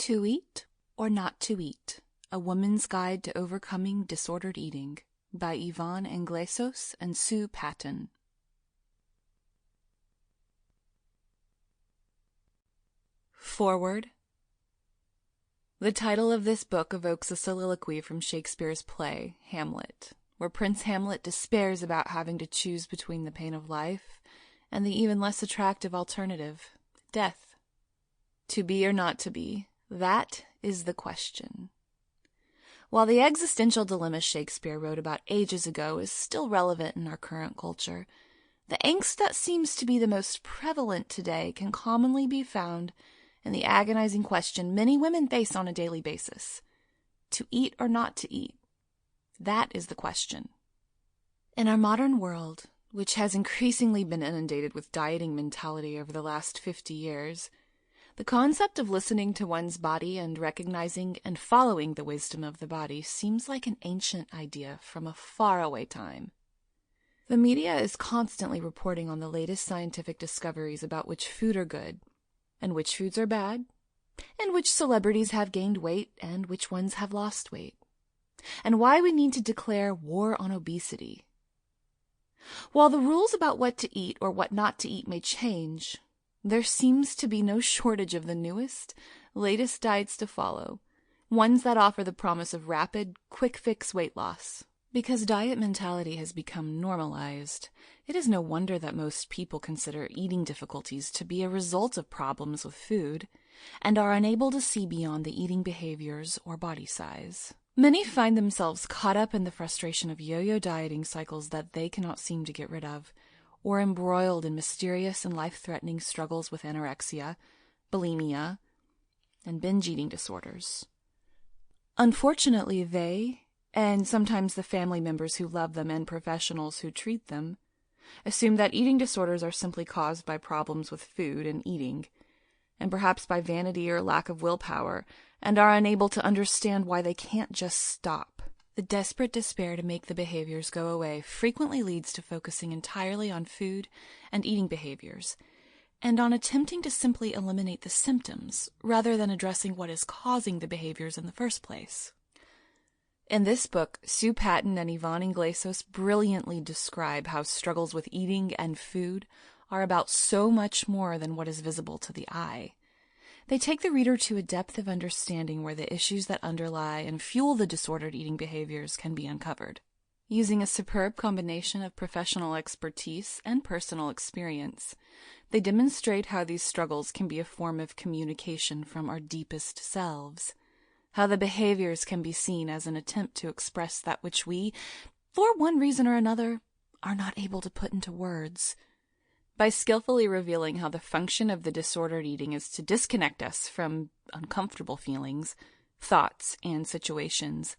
To Eat or Not to Eat, A Woman's Guide to Overcoming Disordered Eating by Evonne Englezos and Sue Paton. Foreword. The title of this book evokes a soliloquy from Shakespeare's play, Hamlet, where Prince Hamlet despairs about having to choose between the pain of life and the even less attractive alternative, death. To be or not to be, that is the question. While the existential dilemma Shakespeare wrote about ages ago is still relevant in our current culture, the angst that seems to be the most prevalent today can commonly be found in the agonizing question many women face on a daily basis. To eat or not to eat? That is the question. In our modern world, which has increasingly been inundated with dieting mentality over the last 50 years, the concept of listening to one's body and recognizing and following the wisdom of the body seems like an ancient idea from a faraway time. The media is constantly reporting on the latest scientific discoveries about which food are good, and which foods are bad, and which celebrities have gained weight and which ones have lost weight, and why we need to declare war on obesity. While the rules about what to eat or what not to eat may change, there seems to be no shortage of the newest, latest diets to follow, ones that offer the promise of rapid, quick-fix weight loss. Because diet mentality has become normalized, it is no wonder that most people consider eating difficulties to be a result of problems with food and are unable to see beyond the eating behaviors or body size. Many find themselves caught up in the frustration of yo-yo dieting cycles that they cannot seem to get rid of, or embroiled in mysterious and life-threatening struggles with anorexia, bulimia, and binge eating disorders. Unfortunately, they, and sometimes the family members who love them and professionals who treat them, assume that eating disorders are simply caused by problems with food and eating, and perhaps by vanity or lack of willpower, and are unable to understand why they can't just stop. The desperate despair to make the behaviors go away frequently leads to focusing entirely on food and eating behaviors, and on attempting to simply eliminate the symptoms rather than addressing what is causing the behaviors in the first place. In this book, Sue Paton and Evonne Englezos brilliantly describe how struggles with eating and food are about so much more than what is visible to the eye. They take the reader to a depth of understanding where the issues that underlie and fuel the disordered eating behaviors can be uncovered. Using a superb combination of professional expertise and personal experience, they demonstrate how these struggles can be a form of communication from our deepest selves, how the behaviors can be seen as an attempt to express that which we, for one reason or another, are not able to put into words. By skillfully revealing how the function of the disordered eating is to disconnect us from uncomfortable feelings, thoughts, and situations,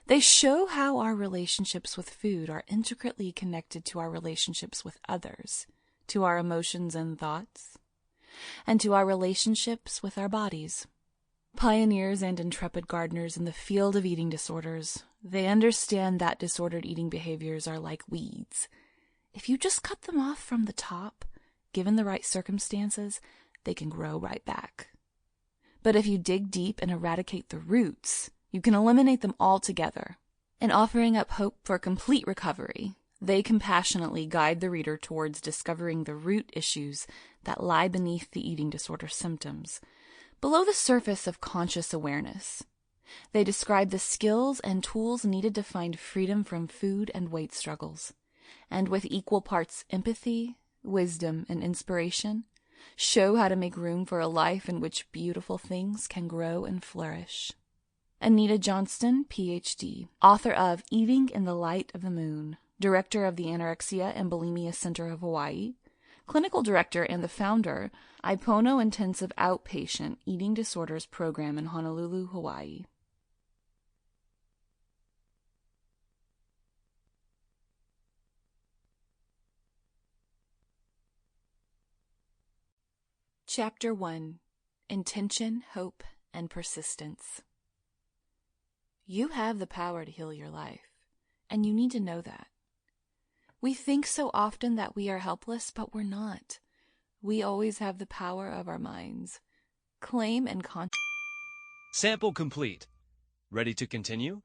they show how our relationships with food are intricately connected to our relationships with others, to our emotions and thoughts, and to our relationships with our bodies. Pioneers and intrepid gardeners in the field of eating disorders, they understand that disordered eating behaviors are like weeds. If you just cut them off from the top, given the right circumstances, they can grow right back. But if you dig deep and eradicate the roots, you can eliminate them altogether. In offering up hope for complete recovery, they compassionately guide the reader towards discovering the root issues that lie beneath the eating disorder symptoms, below the surface of conscious awareness. They describe the skills and tools needed to find freedom from food and weight struggles, and with equal parts empathy, wisdom, and inspiration, show how to make room for a life in which beautiful things can grow and flourish. Anita Johnston, Ph.D., author of Eating in the Light of the Moon, director of the Anorexia and Bulimia Center of Hawaii, clinical director and the founder, Ipono Intensive Outpatient Eating Disorders Program in Honolulu, Hawaii. Chapter 1. Intention, Hope, and Persistence. You have the power to heal your life, and you need to know that. We think so often that we are helpless, but we're not. We always have the power of our minds. Claim and Sample complete. Ready to continue?